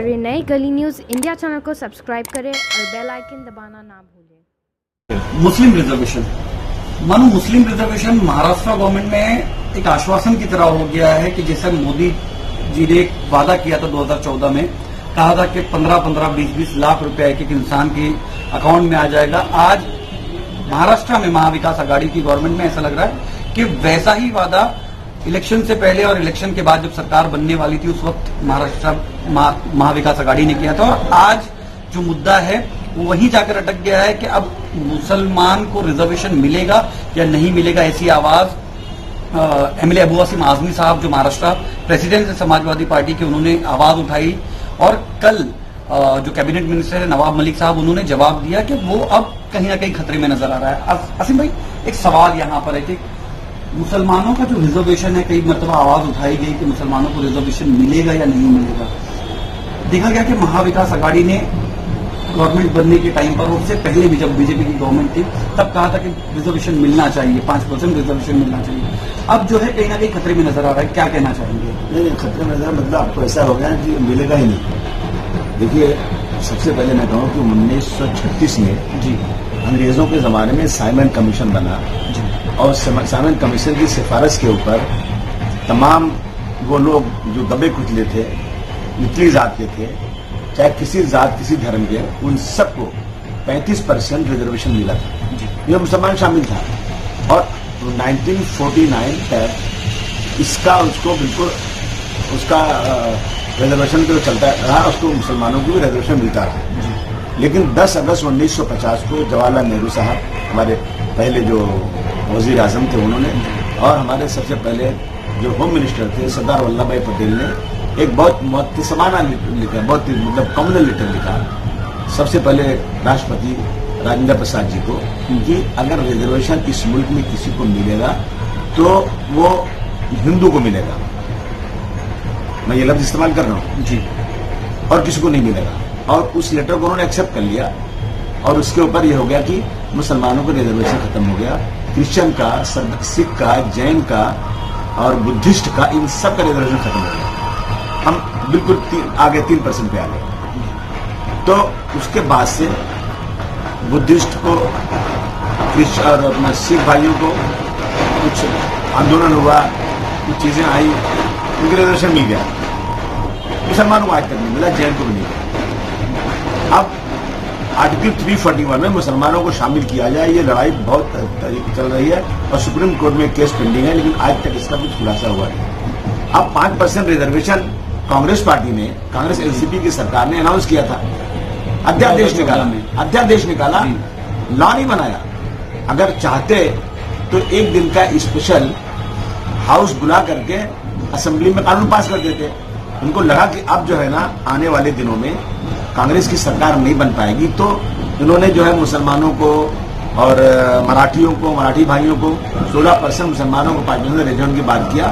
हमारे नए गली न्यूज़ इंडिया चैनल को सब्सक्राइब करें और बेल आइकन दबाना ना भूलें। मुस्लिम रिजर्वेशन मानो मुस्लिम रिजर्वेशन महाराष्ट्र गवर्नमेंट में एक आश्वासन की तरह हो गया है कि जैसे मोदी जी ने एक वादा किया था 2014 में, कहा था कि 15-15, 20-20 लाख रुपए एक इंसान के अकाउंट में आ जाएगा। आज महाराष्ट्र में महाविकास आघाड़ी की गवर्नमेंट में ऐसा लग रहा है कि वैसा ही वादा इलेक्शन से पहले और इलेक्शन के बाद जब सरकार बनने वाली थी उस वक्त महाराष्ट्र महाविकास आघाड़ी ने किया था। और आज जो मुद्दा है वो वहीं जाकर अटक गया है कि अब मुसलमान को रिजर्वेशन मिलेगा या नहीं मिलेगा। ऐसी आवाज एमएलए अबू वासिम आजमी साहब जो महाराष्ट्र प्रेसिडेंट है समाजवादी पार्टी के, उन्होंने आवाज उठाई। और कल जो कैबिनेट मिनिस्टर है नवाब मलिक साहब, उन्होंने जवाब दिया कि वो अब कहीं ना कहीं खतरे में नजर आ रहा है। असीम भाई, एक सवाल यहाँ पर है कि मुसलमानों का जो रिजर्वेशन है, कई मरतबा आवाज उठाई गई कि मुसलमानों को रिजर्वेशन मिलेगा या नहीं मिलेगा। देखा गया कि महाविकास आघाड़ी ने गवर्नमेंट बनने के टाइम पर, उससे पहले भी जब बीजेपी की गवर्नमेंट थी, तब कहा था कि रिजर्वेशन मिलना चाहिए, 5% रिजर्वेशन मिलना चाहिए। अब जो है कहीं ना कहीं खतरे में नजर आ रहा है, क्या कहना चाहेंगे? नहीं, खतरे में नजर मतलब आपको ऐसा हो गया कि मिलेगा ही नहीं। देखिए, सबसे पहले मैं कहूँ कि 1936 में जी अंग्रेजों के जमाने में साइमन कमीशन बना जी, और साइमन कमीशन की सिफारिश के ऊपर तमाम वो लोग जो दबे कुचले थे, निचली जात के थे, चाहे किसी जात किसी धर्म के, उन सबको 35% रिजर्वेशन मिला था। यह मुसलमान शामिल था। और 1949 तक इसका उसको बिल्कुल उसका रिजर्वेशन जो चलता रहा, उसको मुसलमानों को भी रिजर्वेशन मिलता रहा। लेकिन 10 अगस्त 1950 को जवाहरलाल नेहरू साहब, हमारे पहले जो वजीर आजम थे, उन्होंने, और हमारे सबसे पहले जो होम मिनिस्टर थे सरदार वल्लभ भाई पटेल ने एक बहुत समाना लिखा, बहुत मतलब कॉमनल लेटर लिखा सबसे पहले राष्ट्रपति राजेंद्र प्रसाद जी को कि अगर रिजर्वेशन इस मुल्क में किसी को मिलेगा तो वो हिंदू को मिलेगा। मैं ये लफ्ज इस्तेमाल कर रहा हूं जी, और किसी को नहीं मिलेगा। और उस लेटर को उन्होंने एक्सेप्ट कर लिया और उसके ऊपर यह हो गया कि मुसलमानों का रिजर्वेशन खत्म हो गया। क्रिश्चियन का, सिख का, जैन का और बुद्धिस्ट का, इन सब का रिजर्वेशन खत्म हो गया। हम बिल्कुल आगे 3% पे आ गए। तो उसके बाद से बुद्धिस्ट को, क्रिश्चियन और अपना सिख भाइयों को कुछ आंदोलन हुआ, कुछ चीजें आई, उनके रिजर्वेशन मिल गया। मुसलमानों को आज तक नहीं मिला, जैन को भी नहीं मिला। अब आर्टिकल 341 में मुसलमानों को शामिल किया जाए, ये लड़ाई बहुत चल रही है और सुप्रीम कोर्ट में केस पेंडिंग है, लेकिन आज तक इसका कुछ खुलासा हुआ नहीं। अब 5% रिजर्वेशन कांग्रेस पार्टी ने, कांग्रेस एनसीपी की सरकार ने अनाउंस किया था, अध्यादेश निकाला, लॉ नहीं बनाया। अगर चाहते तो एक दिन का स्पेशल हाउस बुला करके असेंबली में कानून पास कर देते। उनको लगा कि अब जो है ना, आने वाले दिनों में कांग्रेस की सरकार नहीं बन पाएगी, तो इन्होंने जो है मुसलमानों को और मराठियों को, मराठी भाइयों को 16%, मुसलमानों को 5% रिजर्वेशन की बात किया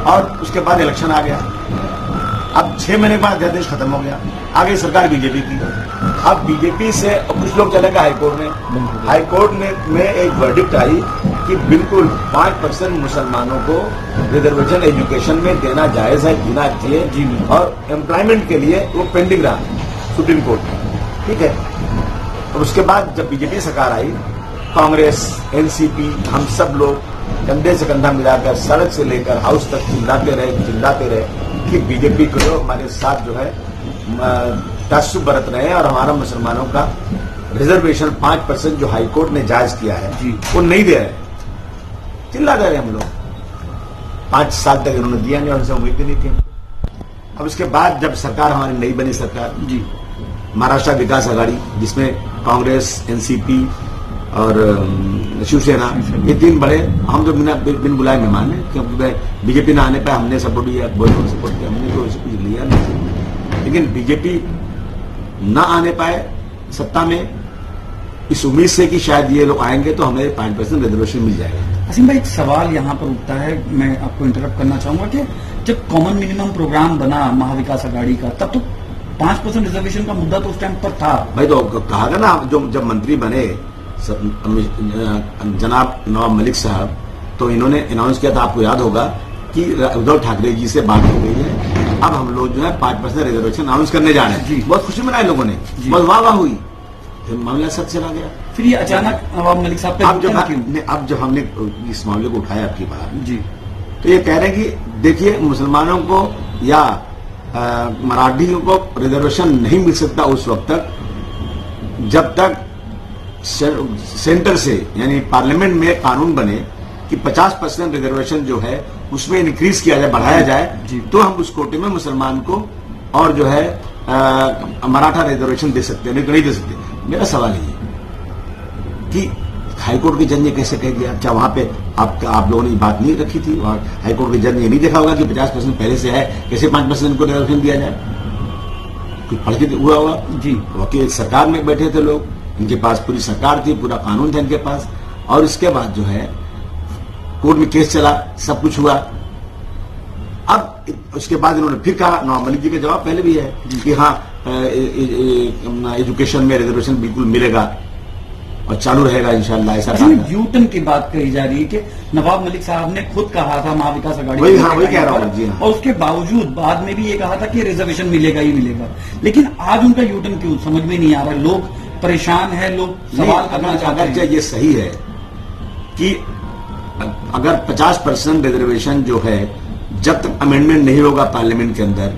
और उसके बाद इलेक्शन आ गया। अब 6 महीने बाद अध्यादेश खत्म हो गया, आ गई सरकार बीजेपी की। अब बीजेपी से कुछ लोग चले गए हाईकोर्ट में। हाईकोर्ट में एक वर्डिक्ट आई कि बिल्कुल 5% मुसलमानों को रिजर्वेशन एजुकेशन में देना जायज है, देना चाहिए, और एम्प्लॉयमेंट के लिए वो पेंडिंग रहा सुप्रीम कोर्ट में। ठीक है। और उसके बाद जब बीजेपी सरकार आई, कांग्रेस, एनसीपी, हम सब लोग कंधे से कंधा मिलाकर सड़क से लेकर हाउस तक चिल्लाते रहे कि बीजेपी को हमारे साथ जो है तासुब बरत रहे हैं और हमारा मुसलमानों का रिजर्वेशन 5% जो हाईकोर्ट ने जायज किया है वो नहीं दे रहे। चिल्ला दे रहे हम लोग। 5 साल तक इन्होंने दिया नहीं और उनसे उम्मीद भी नहीं थी। अब इसके बाद जब सरकार हमारी नई बनी, सरकार जी महाराष्ट्र विकास आघाड़ी, जिसमें कांग्रेस, एनसीपी और शिवसेना, ये 3 बड़े, हम तो बिन बुलाए मेहमान है, क्योंकि बीजेपी न आने पर हमने सपोर्ट किया, सपोर्ट किया, हमने तो कुछ लिया नहीं। लेकिन बीजेपी न आने पाए सत्ता में, इस उम्मीद से कि शायद ये लोग आएंगे तो हमें 5% रिजर्वेशन मिल जाएगा। असीम भाई, एक सवाल यहाँ पर उठता है, मैं आपको इंटरप्ट करना चाहूंगा कि जब कॉमन मिनिमम प्रोग्राम बना महाविकास आघाड़ी का, तब तो 5% रिजर्वेशन का मुद्दा तो उस टाइम पर था। भाई, तो कहा था ना, जब मंत्री बने जनाब नवाब मलिक साहब, तो इन्होंने अनाउंस किया था, आपको याद होगा कि उद्धव ठाकरे जी से बात हो गई है अब हम लोग जो है 5% रिजर्वेशन अनाउंस करने जा रहे हैं। जी। बहुत खुशी मनाई लोगों ने, जी। बहुत वाह वाह हुई, फिर मामला सच चला गया। फिर ये अचानक नवाब मलिक साहब अब जब क्यों? अब जब हमने इस मामले को उठाया आपकी बार, जी तो ये कह रहे हैं कि देखिए मुसलमानों को या मराठियों को रिजर्वेशन नहीं मिल सकता उस वक्त तक जब तक सेंटर से यानी पार्लियामेंट में कानून बने कि 50% रिजर्वेशन जो है उसमें इंक्रीज किया जाए, बढ़ाया जाए, जी। तो हम उस कोटे में मुसलमान को और जो है मराठा रिजर्वेशन दे सकते हैं, नहीं तो नहीं दे सकते। मेरा सवाल ये है कि हाईकोर्ट के जज ने कैसे कह दिया? क्या वहां पे आप लोगों ने बात नहीं रखी थी? और हाईकोर्ट के जज ने नहीं देखा होगा कि 50% पहले से है, कैसे 5% को रिजर्वेशन दिया जाए? कुछ पढ़ के हुआ होगा जी। वकील सरकार में बैठे थे लोग, इनके पास पूरी सरकार थी, पूरा कानून था इनके पास, और इसके बाद जो है कोर्ट में केस चला, सब कुछ हुआ। अब उसके बाद इन्होंने फिर कहा, नवाब मलिक जी का जवाब पहले भी है कि हाँ एजुकेशन में रिजर्वेशन बिल्कुल मिलेगा और चालू रहेगा इंशाल्लाह। ऐसा यू टर्न की बात कही जा रही है कि नवाब मलिक साहब ने खुद कहा था महाविकास अघाड़ी, वही कह रहा हूँ जी, हाँ। और उसके बावजूद बाद में भी ये कहा था कि रिजर्वेशन मिलेगा ही मिलेगा, लेकिन आज उनका यू टर्न क्यों समझ में नहीं आ रहा? लोग परेशान है, लोग सवाल करना चाहते हैं। ये सही है कि अगर 50% रिजर्वेशन जो है जब तक अमेंडमेंट नहीं होगा पार्लियामेंट के अंदर,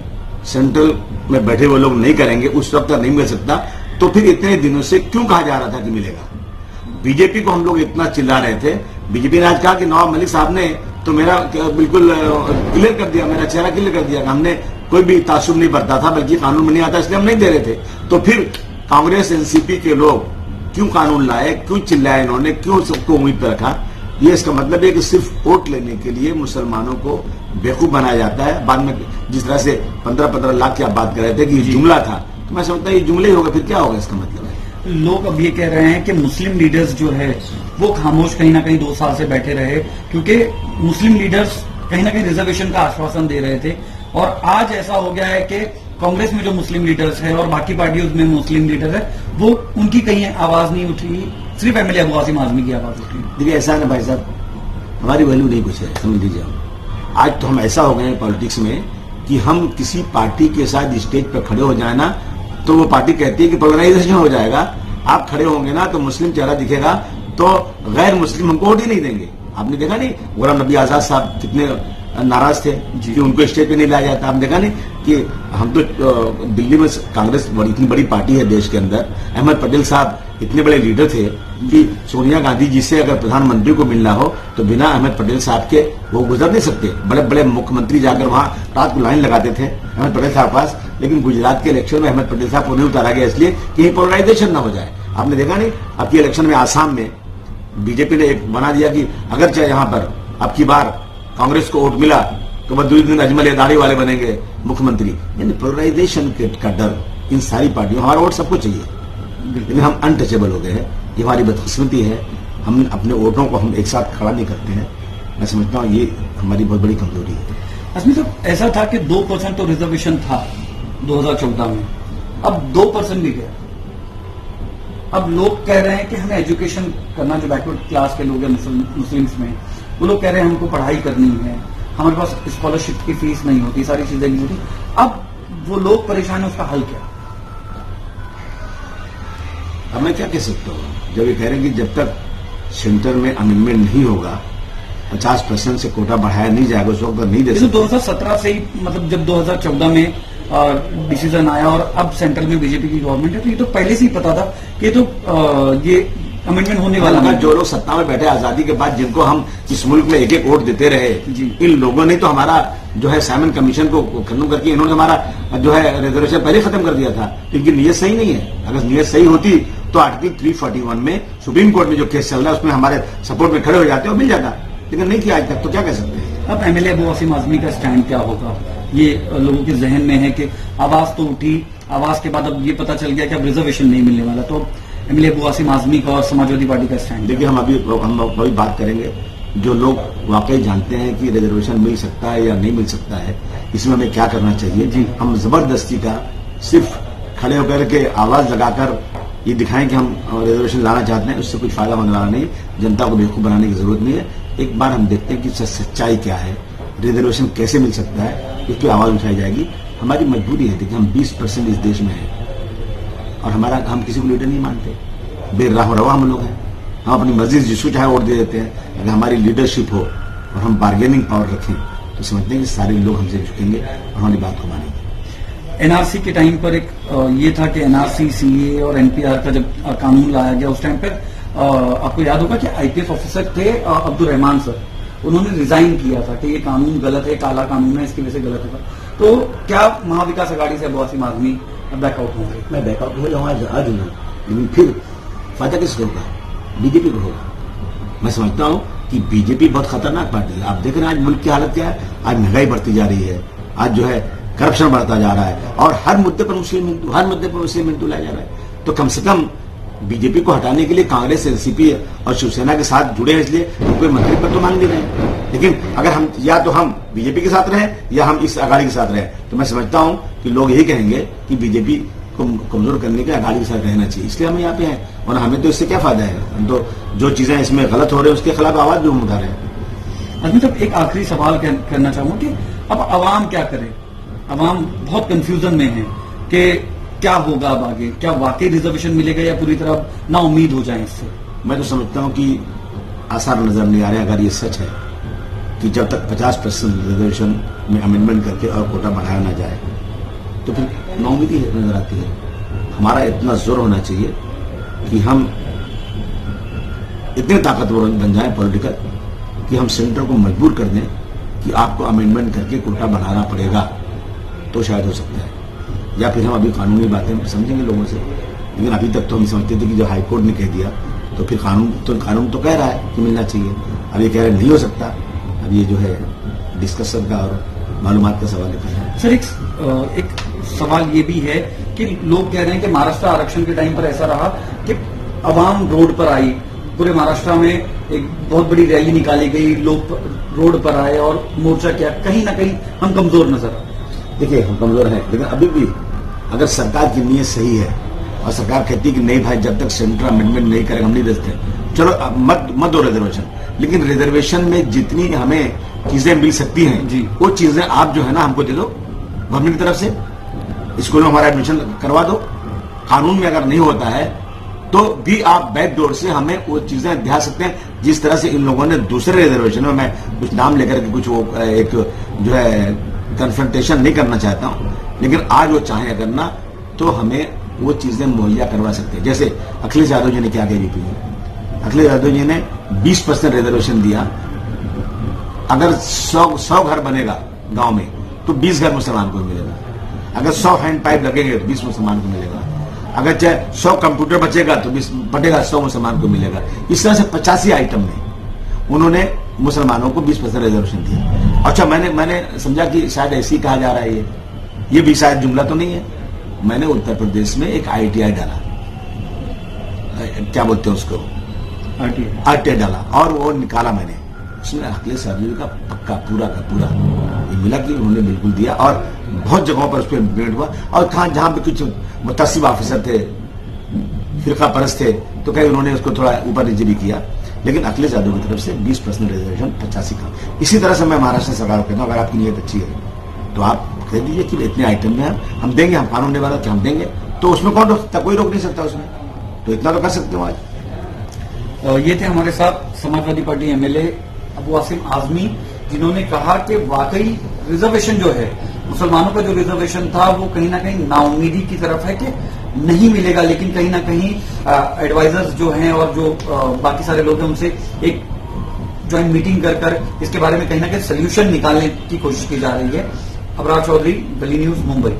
सेंट्रल में बैठे हुए लोग नहीं करेंगे, उस वक्त तक नहीं मिल सकता। तो फिर इतने दिनों से क्यों कहा जा रहा था कि मिलेगा? बीजेपी को हम लोग इतना चिल्ला रहे थे, बीजेपी ने आज कहा कि नवाब मलिक साहब ने तो मेरा बिल्कुल क्लियर कर दिया, मेरा चेहरा क्लियर कर दिया, हमने कोई भी तासुब नहीं बरता था, बल्कि कानून में नहीं आता इसलिए हम नहीं दे रहे थे। तो फिर कांग्रेस एनसीपी के लोग क्यों कानून लाए, क्यों चिल्लाए इन्होंने, क्यों सबको उम्मीद पर रखा? ये इसका मतलब है कि सिर्फ वोट लेने के लिए मुसलमानों को बेवकूफ बनाया जाता है। बाद में जिस तरह से 15-15 लाख की आप बात कर रहे थे कि ये जुमला था, तो मैं समझता हूँ ये जुमले ही होगा, फिर क्या होगा? इसका मतलब है लोग अब ये कह रहे हैं कि मुस्लिम लीडर्स जो है वो खामोश कहीं ना कहीं 2 साल से बैठे रहे, क्योंकि मुस्लिम लीडर्स कहीं ना कहीं रिजर्वेशन का आश्वासन दे रहे थे, और आज ऐसा हो गया है कि कांग्रेस में जो मुस्लिम लीडर्स है और बाकी पार्टियों में मुस्लिम लीडर है, वो उनकी कहीं आवाज नहीं उठी, सिर्फ एमएलए अबू आसिम आजमी की आवाज उठी। देखिए ऐसा है भाई साहब, हमारी वैल्यू नहीं कुछ है, समझ लीजिए। आज तो हम ऐसा हो गए हैं पॉलिटिक्स में कि हम किसी पार्टी के साथ स्टेज पर खड़े हो जाए ना, तो वो पार्टी कहती है कि पोलराइजेशन हो जाएगा, आप खड़े होंगे ना तो मुस्लिम चेहरा दिखेगा, तो गैर मुस्लिम हमको वोट ही नहीं देंगे। आपने देखा नहीं गुलाम नबी आजाद साहब कितने नाराज थे कि उनको स्टेज पे नहीं लाया जाता? आपने देखा नहीं कि हम तो दिल्ली में कांग्रेस इतनी बड़ी पार्टी है देश के अंदर, अहमद पटेल साहब इतने बड़े लीडर थे कि सोनिया गांधी जी से अगर प्रधानमंत्री को मिलना हो तो बिना अहमद पटेल साहब के वो गुजर नहीं सकते। बड़े बड़े मुख्यमंत्री जाकर वहां रात को लाइन लगाते थे अहमद पटेल साहब पास, लेकिन गुजरात के इलेक्शन में अहमद पटेल साहब को नहीं उतारा गया इसलिए कि पोलराइजेशन न हो जाए। आपने देखा नहीं आपकी इलेक्शन में आसाम में बीजेपी ने एक बना दिया कि अगर चाहे यहां पर अब की बार कांग्रेस को वोट मिला तो बदरुद्दीन अजमल या दाढ़ी वाले बनेंगे मुख्यमंत्री। यानी पोलराइजेशन का डर इन सारी पार्टियों, हमारा वोट सबको चाहिए लेकिन हम अनटचेबल हो गए हैं, ये हमारी बदकिस्मती है। हम अपने वोटों को हम एक साथ खड़ा नहीं करते हैं, मैं समझता हूँ ये हमारी बहुत बड़ी कमजोरी है। असमी साहब ऐसा था कि 2% तो रिजर्वेशन था 2014 में, अब 2% भी गया। अब लोग कह रहे हैं कि हमें एजुकेशन करना, जो बैकवर्ड क्लास के लोग हैं मुस्लिम्स में, वो लोग कह रहे हैं हमको पढ़ाई करनी है, हमारे पास स्कॉलरशिप की फीस नहीं होती, सारी चीजें नहीं होती। अब वो लोग परेशान है, उसका हल क्या? अब मैं क्या कह सकता हूँ, जब ये कह रहे हैं कि जब तक सेंटर में अमेंडमेंट नहीं होगा 50% से कोटा बढ़ाया नहीं जाएगा उस वक्त नहीं दे सकते। 2017 से ही, मतलब जब 2014 में डिसीजन आया और अब सेंट्रल में बीजेपी की गवर्नमेंट है, तो ये तो पहले से ही पता था कि ये अमेंडमेंट होने वाला है। जो लोग सत्ता में बैठे आजादी के बाद, जिनको हम इस मुल्क में एक एक वोट देते रहे, इन लोगों ने तो हमारा जो है साइमन कमीशन को खत्म करके इन्होंने हमारा जो है रिजर्वेशन पहले खत्म कर दिया था, क्योंकि नीयत सही नहीं है। अगर नीयत सही होती तो आर्टिकल 341 में सुप्रीम कोर्ट में जो केस चल रहा है उसमें हमारे सपोर्ट में खड़े हो जाते और मिल जाता, लेकिन नहीं किया आज तक, तो क्या कह सकते हैं। अब एमएलए अबू आसिम आजमी का स्टैंड क्या होगा, ये लोगों के जहन में है कि आवाज तो उठी, आवाज के बाद अब ये पता चल गया कि अब रिजर्वेशन नहीं मिलने वाला, तो एमएलए अबू आसिम आजमी का और समाजवादी पार्टी का स्टैंड? देखिए हम अभी बात करेंगे, जो लोग वाकई जानते हैं कि रिजर्वेशन मिल सकता है या नहीं मिल सकता है, इसमें हमें क्या करना चाहिए। जी हम जबरदस्ती का सिर्फ खड़े होकर के आवाज लगाकर ये दिखाएं कि हम रिजर्वेशन लाना चाहते हैं, उससे कुछ फायदा होने वाला नहीं, जनता को बेवकूफ बनाने की जरूरत नहीं है। एक बार हम देखते हैं कि सच्चाई क्या है, रिजर्वेशन कैसे मिल सकता है, इस पर आवाज उठाई जाएगी। हमारी मजबूरी है, देखिए हम 20% इस देश में हैं और हम किसी को लीडर नहीं मानते, बेराह रवा हम लोग हैं। हम अपनी मर्जी जिसको चाहे वोट दे देते हैं। अगर हमारी लीडरशिप हो और हम बार्गेनिंग पावर रखें तो समझते हैं कि सारे लोग हमसे झुकेंगे और हमारी बात को मानेंगे। एनआरसी के टाइम पर एक ये था कि एनआरसी, सीए और एनपीआर का जब कानून लाया गया उस टाइम पर आपको याद होगा कि आईपीएस ऑफिसर थे अब्दुल रहमान सर, उन्होंने रिजाइन किया था कि ये कानून गलत है, काला कानून है, इसकी वजह से गलत होगा। तो क्या महाविकास अघाड़ी से अबू आसिम आजमी बैकआउट होंगे? मैं बैकआउट हो जाऊँ आज नहीं, लेकिन फिर फायदा किसको होगा? बीजेपी को होगा। मैं समझता हूं कि बीजेपी बहुत खतरनाक पार्टी है। आप देख रहे हैं आज मुल्क की हालत क्या है। आज महंगाई बढ़ती जा रही है, आज जो है करप्शन बढ़ता जा रहा है और हर मुद्दे पर मुस्लिम हिंदू लाया जा रहा है। तो कम से कम बीजेपी को हटाने के लिए कांग्रेस, एनसीपी और शिवसेना के साथ जुड़े हैं, इसलिए कोई मंत्री पद तो मांग नहीं रहे हैं। लेकिन अगर हम या तो हम बीजेपी के साथ रहें या हम इस अघाड़ी के साथ रहें, तो मैं समझता हूं कि लोग यही कहेंगे कि बीजेपी को कमजोर करने के अघाड़ी के साथ रहना चाहिए, इसलिए हम यहाँ पे हैं। और हमें तो इससे क्या फायदा है? हम तो जो चीजें इसमें गलत हो रही है उसके खिलाफ आवाज भी हम उठा रहे हैं। अभी तक एक आखिरी सवाल करना चाहूंगा कि अब अवाम क्या करे? अवाम बहुत कंफ्यूजन में है कि क्या होगा अब आगे, क्या वाकई रिजर्वेशन मिलेगा या पूरी तरह ना उम्मीद हो जाए इससे? मैं तो समझता हूं कि आसार नजर नहीं आ रहे। अगर ये सच है कि जब तक 50% रिजर्वेशन में अमेंडमेंट करके और कोटा बढ़ाया ना जाए तो फिर नाउमीदी नजर आती है। हमारा इतना जोर होना चाहिए कि हम इतने ताकतवर बन जाएं पॉलिटिकल कि हम सेंटर को मजबूर कर दें कि आपको अमेंडमेंट करके कोटा बढ़ाना पड़ेगा, तो शायद हो सकता है। या फिर हम अभी कानूनी बातें समझेंगे लोगों से, लेकिन अभी तक तो हम समझते थे कि जब हाईकोर्ट ने कह दिया तो फिर कानून तो कह रहा है कि मिलना चाहिए। अब ये कह रहे नहीं हो सकता। अब ये जो है डिस्कशन का और मालूमात का सवाल है। सर एक सवाल ये भी है कि लोग कह रहे हैं कि महाराष्ट्र आरक्षण के टाइम पर ऐसा रहा कि अवाम रोड पर आई, पूरे महाराष्ट्र में एक बहुत बड़ी रैली निकाली गई, लोग रोड पर आए और मोर्चा किया। कहीं ना कहीं हम कमजोर नजर आए। देखिए हम कमजोर हैं, लेकिन अभी भी अगर सरकार की नीयत सही है और सरकार कहती है कि नहीं भाई जब तक सेंट्रल अमेंडमेंट नहीं करेगा हम नहीं देते, चलो मत दो रिजर्वेशन, लेकिन रिजर्वेशन में जितनी हमें चीजें मिल सकती हैं जी, वो चीजें आप जो है ना हमको दे दो गवर्नमेंट की तरफ से। स्कूल में हमारा एडमिशन करवा दो। कानून में अगर नहीं होता है तो भी आप बैक डोर से हमें वो चीजें दिखा सकते हैं, जिस तरह से इन लोगों ने दूसरे रिजर्वेशन में, मैं कुछ नाम लेकर के कुछ वो एक जो है कन्फ्रंटेशन नहीं करना चाहता हूं, लेकिन आज वो चाहे करना तो हमें वो चीजें मुहैया करवा सकते हैं। जैसे अखिलेश यादव जी ने क्या किया यूपी में, अखिलेश यादव जी ने 20% रिजर्वेशन दिया। अगर 100 घर बनेगा गांव में तो 20 घर मुसलमान को मिलेगा। अगर 100 हैंड पाइप लगेंगे तो 20 मुसलमान को मिलेगा। अगर चाहे 100 कंप्यूटर बचेगा तो 20 बटेगा 100 मुसलमान को मिलेगा। इस तरह से 85 आइटम में उन्होंने मुसलमानों को 20% रिजर्वेशन दिया। अच्छा मैंने समझा कि शायद ऐसे ही कहा जा रहा है, ये भी शायद जुमला तो नहीं है। मैंने उत्तर प्रदेश में एक ITI डाला, क्या बोलते हैं उसको, RTI डाला और वो निकाला मैंने। उसमें अखिलेश यादव का पक्का पूरा का पूरा ये मिला कि उन्होंने बिल्कुल दिया और बहुत जगहों पर उस पर इम्प्लीमेंट हुआ। और जहां पे कुछ मुतसिब ऑफिसर थे, फिरका परस्त थे, तो कहीं उन्होंने उसको थोड़ा ऊपर नीचे भी किया। लेकिन अखिलेश यादव की तरफ से 20% रिजर्वेशन 85 का। इसी तरह से मैं महाराष्ट्र सरकार को कहता हूँ, अगर आपकी नीयत अच्छी है तो आप कह दीजिए कि इतने आइटम में हम देंगे, हम कानून निवारा कि हम देंगे, तो उसमें कौन रोकता? कोई रोक नहीं सकता उसमें, तो इतना तो कर सकते हो आज। ये थे हमारे साथ समाजवादी पार्टी MLA अबू आसिम आजमी, जिन्होंने कहा कि वाकई रिजर्वेशन जो है, मुसलमानों का जो रिजर्वेशन था वो कहीं ना कहीं नाउमीदी की तरफ है कि नहीं मिलेगा। लेकिन कहीं ना कहीं एडवाइजर्स जो हैं और जो बाकी सारे लोग हैं उनसे एक ज्वाइंट मीटिंग कर इसके बारे में कहीं ना कहीं सोल्यूशन निकालने की कोशिश की जा रही है। अबरार चौधरी, दिल्ली न्यूज, मुंबई।